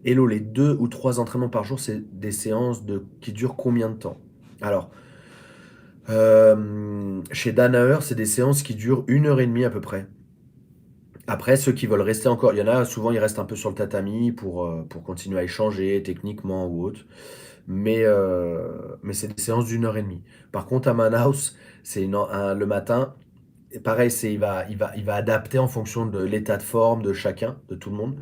Hello, les 2 ou 3 entraînements par jour, c'est des séances qui durent combien de temps? Alors, chez Danaher, c'est des séances qui durent 1 heure et demie à peu près. Après, ceux qui veulent rester encore, il y en a souvent, ils restent un peu sur le tatami pour continuer à échanger techniquement ou autre. Mais c'est des séances d'1 heure et demie. Par contre, à Manaus, le matin, et pareil, il va adapter en fonction de l'état de forme de chacun, de tout le monde.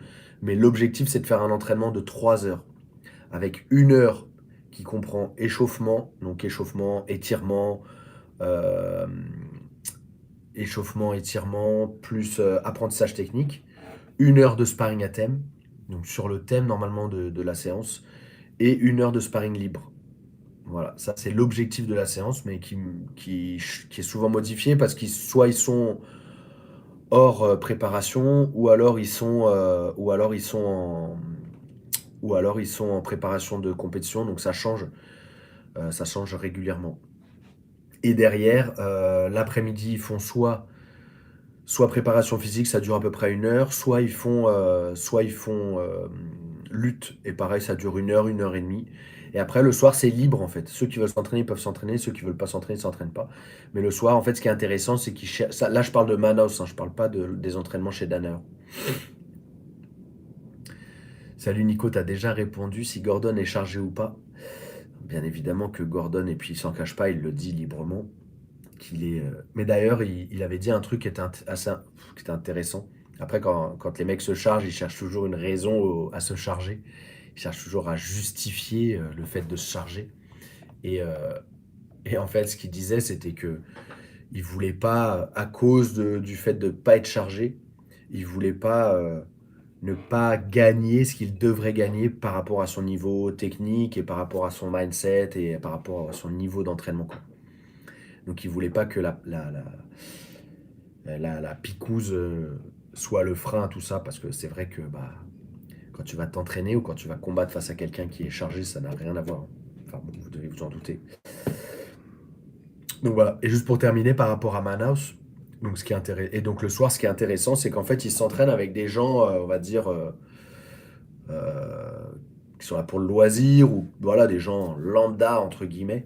Mais l'objectif, c'est de faire un entraînement de 3 heures, avec 1 heure qui comprend échauffement, donc euh, étirement, plus apprentissage technique, 1 heure de sparring à thème, donc sur le thème normalement de la séance, et 1 heure de sparring libre. Voilà, ça c'est l'objectif de la séance, mais qui est souvent modifié parce qu'ils soit ils sont hors préparation, ou alors ils sont en préparation de compétition, donc ça change régulièrement. Et derrière, l'après-midi, ils font soit préparation physique, ça dure à peu près 1 heure, soit ils font lutte, et pareil, ça dure 1 heure, 1 heure et demie. Et après, le soir, c'est libre en fait. Ceux qui veulent s'entraîner peuvent s'entraîner, ceux qui veulent pas s'entraîner ne s'entraînent pas. Mais le soir, en fait, ce qui est intéressant, c'est qu'ils cherchent. Là, je parle de Manos, hein, je parle pas des entraînements chez Danner. Salut Nico, t'as déjà répondu si Gordon est chargé ou pas? Bien évidemment que Gordon, et puis il s'en cache pas, il le dit librement, qu'il est. Mais d'ailleurs, il avait dit un truc qui était intéressant. Après, quand les mecs se chargent, ils cherchent toujours une raison à se charger. Ils cherchent toujours à justifier le fait de se charger. Et, euh, et en fait, ce qu'il disait, c'était que il voulait pas, à cause du fait de ne pas être chargé, il voulait pas ne pas gagner ce qu'il devrait gagner par rapport à son niveau technique et par rapport à son mindset et par rapport à son niveau d'entraînement, quoi. Donc il voulait pas que la picouse soit le frein à tout ça, parce que c'est vrai que bah, quand tu vas t'entraîner ou quand tu vas combattre face à quelqu'un qui est chargé, ça n'a rien à voir. Enfin bon, vous devez vous en douter. Donc voilà. Et juste pour terminer par rapport à Manaus, donc et donc le soir, ce qui est intéressant, c'est qu'en fait, ils s'entraînent avec des gens, on va dire, euh, qui sont là pour le loisir, ou voilà, des gens lambda entre guillemets,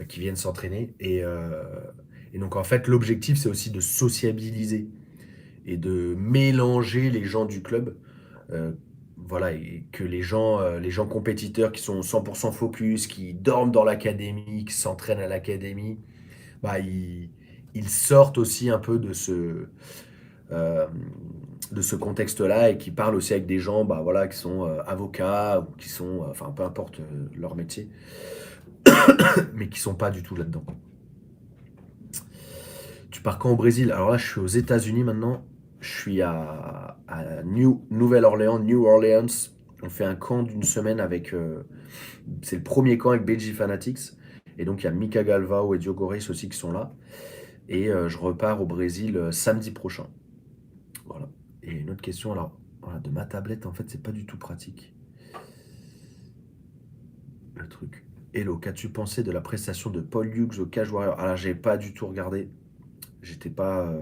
qui viennent s'entraîner. Et donc en fait, l'objectif, c'est aussi de sociabiliser et de mélanger les gens du club. euh, voilà, et que les gens compétiteurs qui sont 100% focus, qui dorment dans l'académie, qui s'entraînent à l'académie, bah, ils sortent aussi un peu euh, de ce contexte-là, et qui parlent aussi avec des gens, bah, voilà, qui sont avocats, ou qui sont, enfin peu importe leur métier, mais qui sont pas du tout là-dedans. Tu pars quand au Brésil? Alors là, je suis aux États-Unis maintenant. Je suis à Nouvelle-Orléans, New Orleans. On fait un camp d'une semaine avec. C'est le premier camp avec BG Fanatics. Et donc, il y a Mika Galvao et Diogo Reis aussi qui sont là. Et je repars au Brésil samedi prochain. Voilà. Et une autre question, alors, voilà, de ma tablette, en fait, c'est pas du tout pratique, le truc. Hello, qu'as-tu pensé de la prestation de Paul Hughes au Cage Warrior? Alors, j'ai pas du tout regardé. J'étais pas.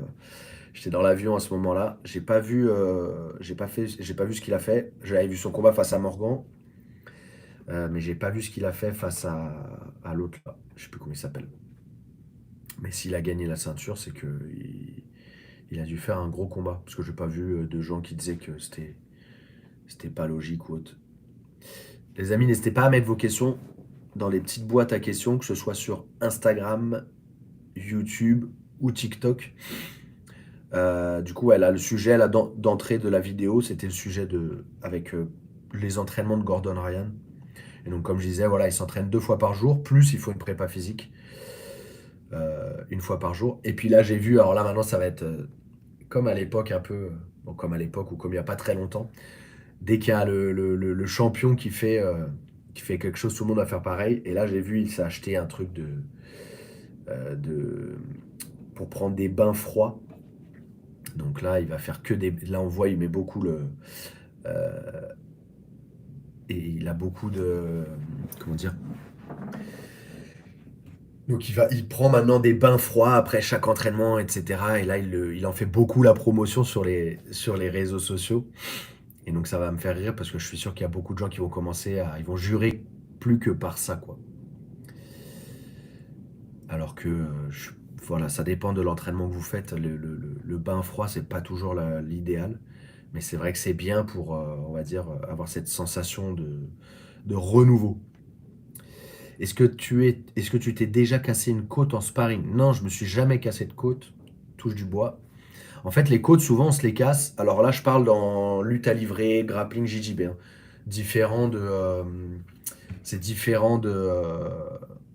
J'étais dans l'avion à ce moment-là. J'ai pas vu ce qu'il a fait. J'avais vu son combat face à Morgan, mais j'ai pas vu ce qu'il a fait face à l'autre là. Je sais plus comment il s'appelle. Mais s'il a gagné la ceinture, c'est que il a dû faire un gros combat. Parce que j'ai pas vu de gens qui disaient que c'était pas logique ou autre. Les amis, n'hésitez pas à mettre vos questions dans les petites boîtes à questions, que ce soit sur Instagram, YouTube ou TikTok. Du coup, elle a le sujet là, d'entrée de la vidéo, c'était le sujet avec les entraînements de Gordon Ryan. Et donc, comme je disais, voilà, il s'entraîne 2 fois par jour, plus il faut une prépa physique 1 fois par jour. Et puis là, j'ai vu, alors là, maintenant, ça va être comme à l'époque, un peu, bon, comme à l'époque ou comme il n'y a pas très longtemps, dès qu'il y a le champion qui fait quelque chose, tout le monde va faire pareil. Et là, j'ai vu, il s'est acheté un truc de pour prendre des bains froids. Donc là, il va faire que des. Là, on voit, il met beaucoup euh, et il a beaucoup de. Comment dire? Donc il prend maintenant des bains froids après chaque entraînement, etc. Et là, il en fait beaucoup la promotion sur les réseaux sociaux. Et donc ça va me faire rire parce que je suis sûr qu'il y a beaucoup de gens qui vont commencer à ils vont jurer plus que par ça, quoi. Alors que, voilà, ça dépend de l'entraînement que vous faites. Le bain froid, c'est pas toujours l'idéal, mais c'est vrai que c'est bien pour, on va dire, avoir cette sensation de renouveau. Est-ce que tu t'es déjà cassé une côte en sparring? Non, je me suis jamais cassé de côte, touche du bois. En fait, les côtes, souvent, on se les casse. Alors là, je parle dans lutte à livrer, grappling, JJB, hein. Différent de, c'est différent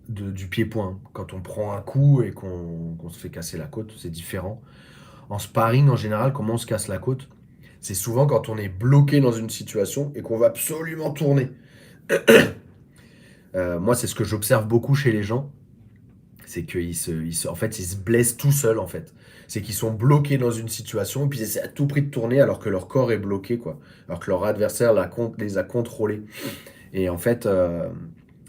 du pied-point. Quand on prend un coup et qu'on se fait casser la côte, c'est différent. En sparring, en général, comment on se casse la côte? C'est souvent quand on est bloqué dans une situation et qu'on va absolument tourner. Moi, c'est ce que j'observe beaucoup chez les gens. C'est en fait, ils se blessent tout seuls, en fait. C'est qu'ils sont bloqués dans une situation et puis ils essaient à tout prix de tourner alors que leur corps est bloqué, quoi. Alors que leur adversaire les a contrôlés. Et en fait, euh,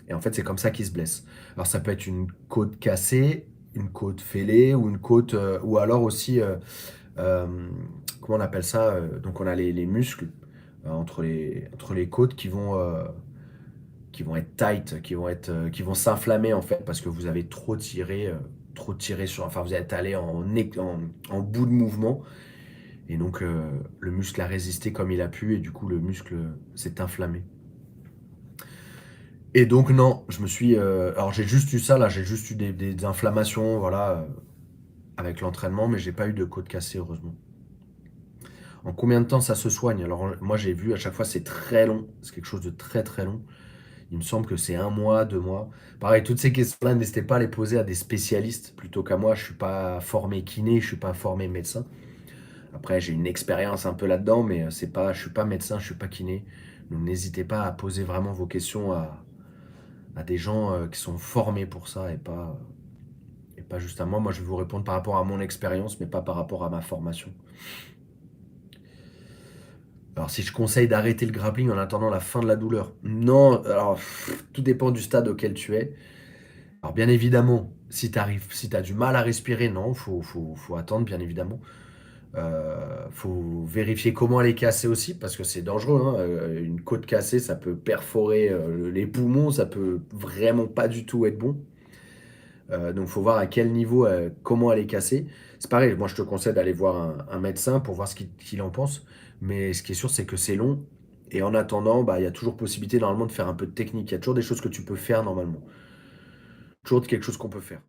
et en fait, c'est comme ça qu'ils se blessent. Alors ça peut être une côte cassée, une côte fêlée ou une côte, ou alors aussi, euh, comment on appelle ça? Donc on a les muscles entre les côtes qui vont être tight, qui vont s'inflammer en fait parce que vous avez trop tiré sur, enfin vous êtes allé en bout de mouvement et donc le muscle a résisté comme il a pu et du coup le muscle s'est inflammé. Et donc non, alors j'ai juste eu ça là, j'ai juste eu des inflammations, voilà, avec l'entraînement, mais j'ai pas eu de côte cassée heureusement. En combien de temps ça se soigne? Alors moi j'ai vu à chaque fois c'est très long, c'est quelque chose de très très long. Il me semble que c'est un mois, 2 mois. Pareil, toutes ces questions-là, n'hésitez pas à les poser à des spécialistes plutôt qu'à moi. Je suis pas formé kiné, je suis pas formé médecin. Après, j'ai une expérience un peu là-dedans, mais je suis pas médecin, je suis pas kiné. Donc n'hésitez pas à poser vraiment vos questions à des gens qui sont formés pour ça et pas juste à moi. Moi, je vais vous répondre par rapport à mon expérience, mais pas par rapport à ma formation. Alors, si je conseille d'arrêter le grappling en attendant la fin de la douleur, non. Alors, tout dépend du stade auquel tu es. Alors bien évidemment, si tu as du mal à respirer, non, faut attendre, bien évidemment. Faut vérifier comment elle est cassée aussi, parce que c'est dangereux, hein. Une côte cassée, ça peut perforer les poumons, ça peut vraiment pas du tout être bon. Donc faut voir à quel niveau, comment elle est cassée. C'est pareil, moi je te conseille d'aller voir un médecin pour voir qu'il en pense. Mais ce qui est sûr, c'est que c'est long. Et en attendant, bah, il y a toujours possibilité normalement de faire un peu de technique. Il y a toujours des choses que tu peux faire normalement. Toujours quelque chose qu'on peut faire.